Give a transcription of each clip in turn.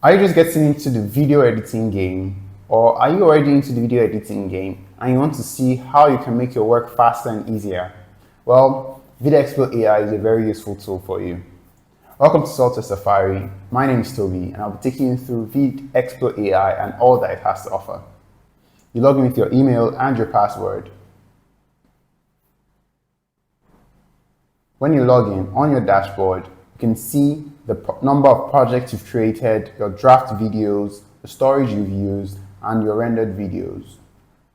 Are you just getting into the video editing game, or are you already into the video editing game and you want to see how you can make your work faster and easier? Well, VidExplo AI is a very useful tool for you. Welcome to Software Safari. My name is Toby and I'll be taking you through VidExplo AI and all that it has to offer. You log in with your email and your password. When you log in, on your dashboard, you can see the number of projects you've created, your draft videos, the storage you've used, and your rendered videos.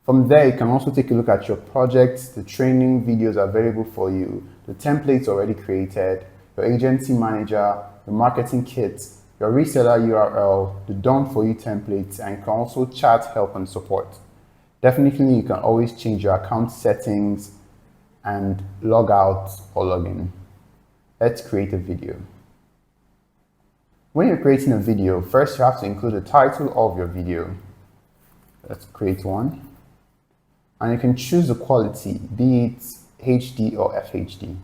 From there, you can also take a look at your projects, the training videos available for you, the templates already created, your agency manager, the marketing kit, your reseller URL, the done for you templates, and you can also chat, help, and support. Definitely, you can always change your account settings and log out or log in. Let's create a video. When you're creating a video, first you have to include the title of your video. Let's create one. And you can choose the quality, be it HD or FHD.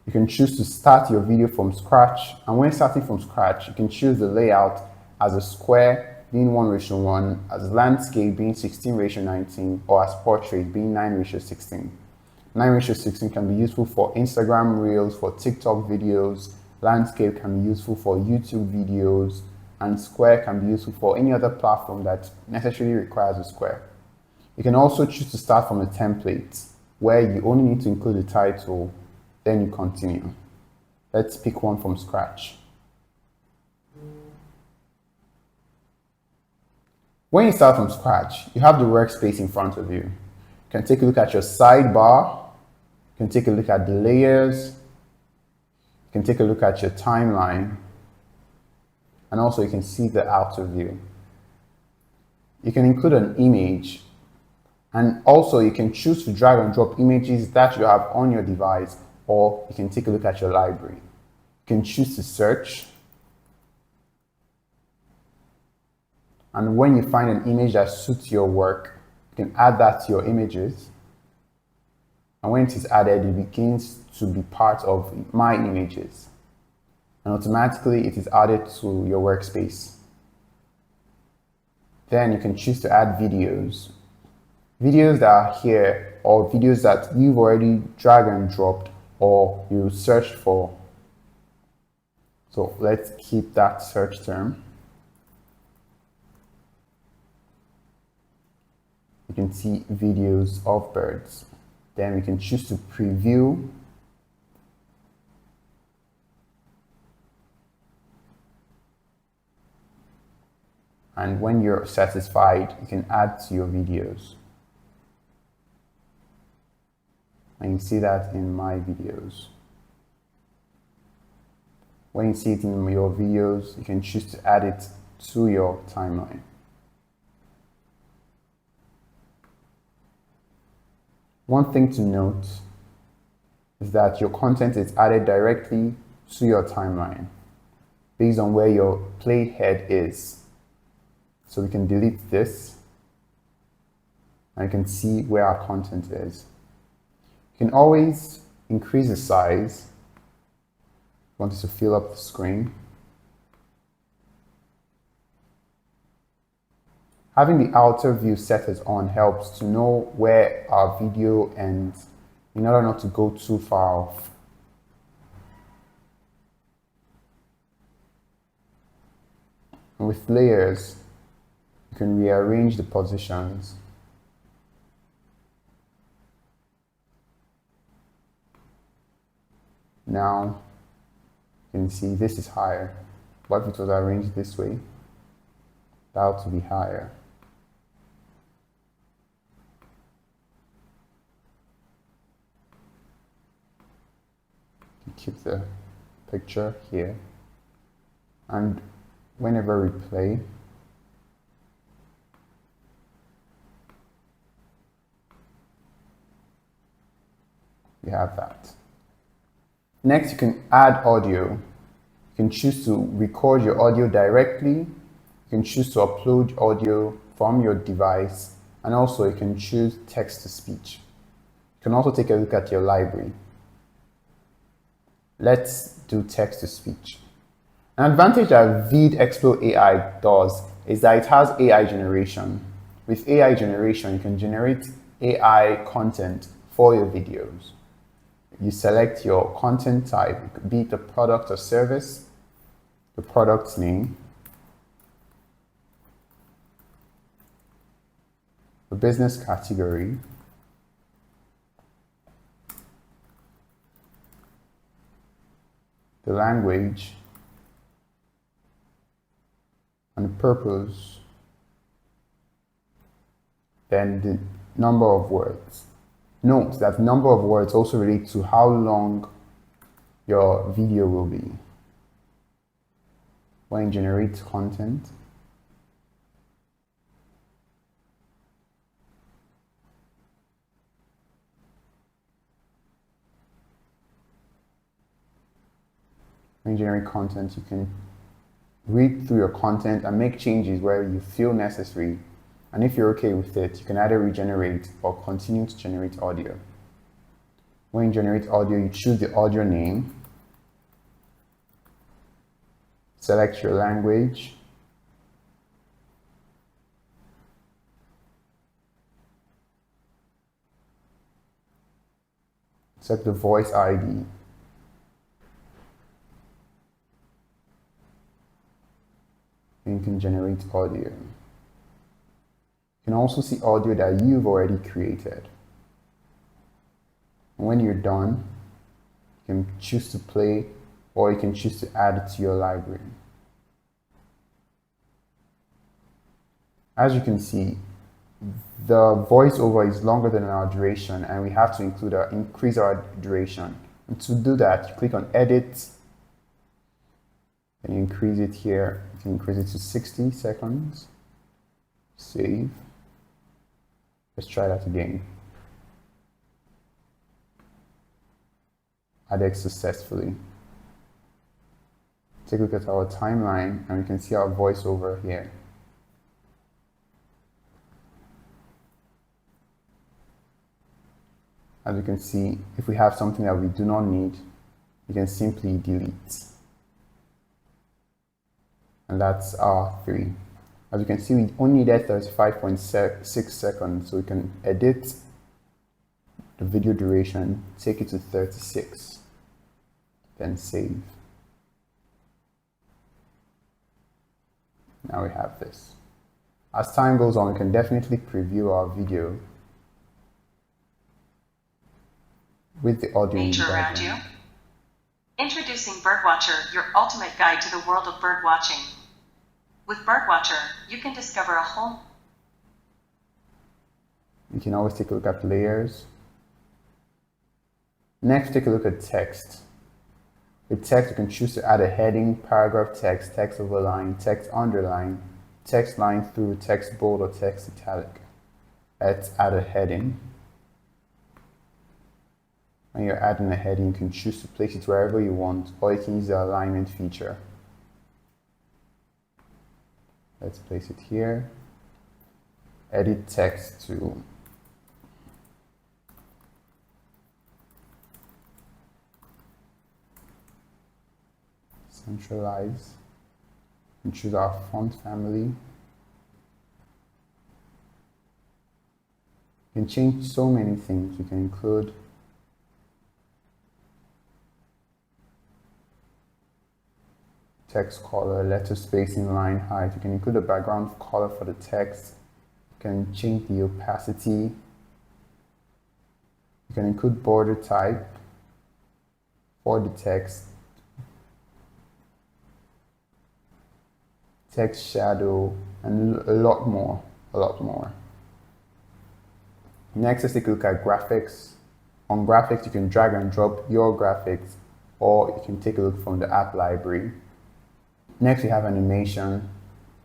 You can choose to start your video from scratch. And when starting from scratch, you can choose the layout as a square being 1:1, as landscape being 16:19, or as portrait being 9:16. 9:16 can be useful for Instagram Reels, for TikTok videos, landscape can be useful for YouTube videos, and square can be useful for any other platform that necessarily requires a square. You can also choose to start from a template where you only need to include the title, then you continue. Let's pick one from scratch. When you start from scratch, you have the workspace in front of you. You can take a look at your sidebar. You can take a look at the layers. You can take a look at your timeline. And also you can see the outer view. You can include an image. And also you can choose to drag and drop images that you have on your device, or you can take a look at your library. You can choose to search. And when you find an image that suits your work, you can add that to your images. And when it is added, it begins to be part of My Images. And automatically it is added to your workspace. Then you can choose to add videos. Videos that are here, or videos that you've already drag and dropped or you searched for. So let's keep that search term. You can see videos of birds. Then we can choose to preview. And when you're satisfied, you can add to your videos. And you see that in My Videos. When you see it in your videos, you can choose to add it to your timeline. One thing to note is that your content is added directly to your timeline based on where your playhead is. So we can delete this and you can see where our content is. You can always increase the size. Want it to fill up the screen. Having the outer view set as on helps to know where our video ends in order not to go too far off. And with layers, you can rearrange the positions. Now, you can see this is higher. But if it was arranged this way, that ought to be higher. Keep the picture here, and whenever we play, we have that. Next, you can add audio. You can choose to record your audio directly. You can choose to upload audio from your device, and also you can choose text to speech. You can also take a look at your library. Let's do text to speech. An advantage that VidExplo AI does is that it has AI generation. With AI generation, you can generate AI content for your videos. You select your content type, be it a product or service, the product's name, the business category, the language, and the purpose, then the number of words. Note that the number of words also relate to how long your video will be. When you generate content, you can read through your content and make changes where you feel necessary. And if you're okay with it, you can either regenerate or continue to generate audio. When you generate audio, you choose the audio name, select your language, select the voice ID, and you can generate audio. You can also see audio that you've already created. And when you're done, you can choose to play or you can choose to add it to your library. As you can see, the voiceover is longer than our duration and we have to increase our duration. And to do that, you click on Edit, and you increase it here. You can increase it to 60 seconds. Save. Let's try that again. Added successfully. Take a look at our timeline and we can see our voiceover here. As you can see, if we have something that we do not need, you can simply delete. And that's our 3. As you can see, we only needed 35.6 seconds, so we can edit the video duration, take it to 36, then save. Now we have this. As time goes on, we can definitely preview our video with the audio in the around you. background. Introducing Birdwatcher, your ultimate guide to the world of bird watching. With Birdwatcher, you can discover a whole... You can always take a look at layers. Next, take a look at text. With text, you can choose to add a heading, paragraph text, text overline, text underline, text line through, text bold, or text italic. Let's add a heading. When you're adding a heading, you can choose to place it wherever you want, or you can use the alignment feature. Let's place it here. Edit text to centralize and choose our font family. You can change so many things. You can include text color, letter spacing, line height. You can include a background color for the text. You can change the opacity. You can include border type for the text, text shadow, and a lot more. Next, let's take a look at graphics. On graphics, you can drag and drop your graphics, or you can take a look from the app library. Next, we have animation.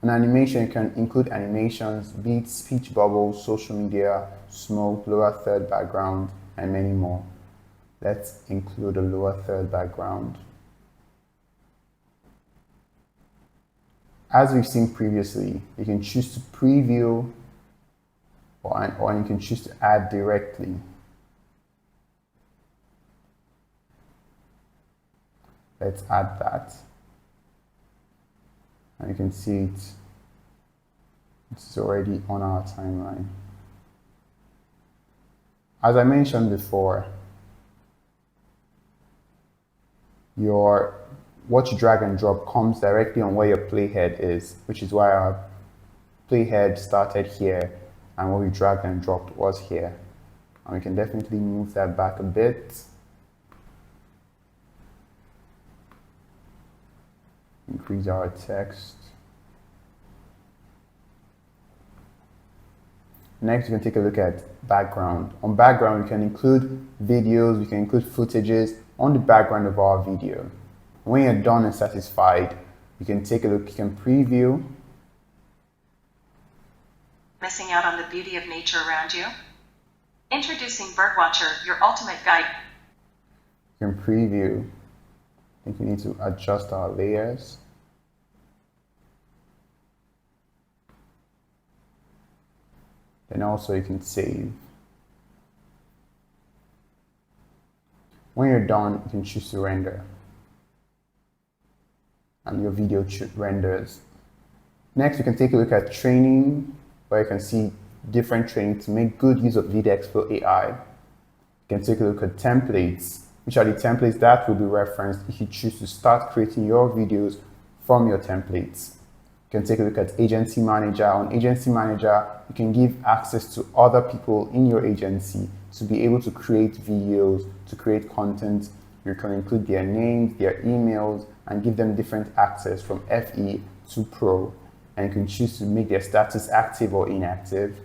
An animation, you can include animations, beats, speech bubbles, social media, smoke, lower third background, and many more. Let's include a lower third background. As we've seen previously, you can choose to preview or you can choose to add directly. Let's add that. And you can see it's already on our timeline. As I mentioned before, what you drag and drop comes directly on where your playhead is, which is why our playhead started here and what we dragged and dropped was here. And we can definitely move that back a bit. Increase our text. Next, we can take a look at background. On background, we can include videos, we can include footages on the background of our video. When you're done and satisfied, you can take a look, you can preview. Missing out on the beauty of nature around you? Introducing Birdwatcher, your ultimate guide. You can preview. I think we need to adjust our layers. Then also you can save. When you're done, you can choose to render. And your video renders. Next, you can take a look at training, where you can see different training to make good use of VidExplo AI. You can take a look at templates, which are the templates that will be referenced if you choose to start creating your videos from your templates. You can take a look at agency manager. On agency manager, you can give access to other people in your agency to be able to create videos, to create content. You can include their names, their emails, and give them different access from FE to Pro. And you can choose to make their status active or inactive.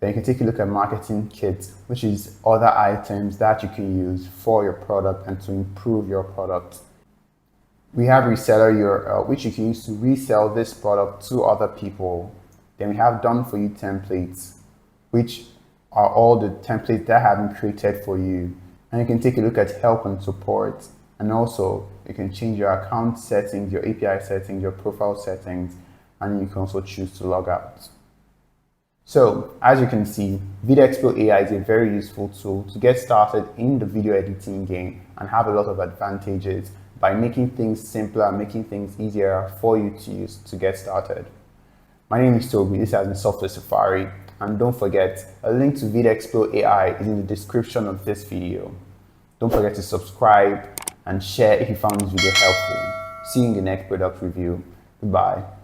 Then you can take a look at marketing kits, which is other items that you can use for your product and to improve your product. We have reseller URL, which you can use to resell this product to other people. Then we have done for you templates, which are all the templates that have been created for you. And you can take a look at help and support. And also you can change your account settings, your API settings, your profile settings, and you can also choose to log out. So as you can see, VidExplo AI is a very useful tool to get started in the video editing game and have a lot of advantages by making things simpler, making things easier for you to use to get started. My name is Toby, this has been Software Safari, and don't forget, a link to VidExplo AI is in the description of this video. Don't forget to subscribe and share if you found this video helpful. See you in the next product review. Goodbye.